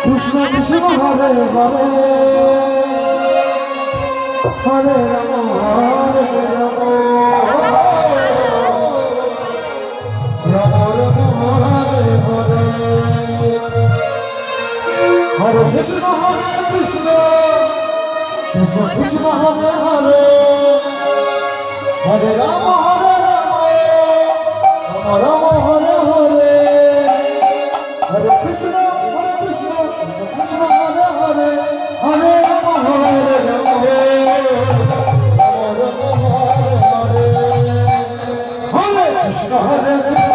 Krishna Krishna Hare Hare Hare Ram Ram Ram Hare Hare Hare Krishna Krishna Krishna Hare Hare Hare Ram Ram Hare Hare Hare Krishna Krishna Hare Hare Hare Ram Ram Hare Hare Hare Krishna Hare Krishna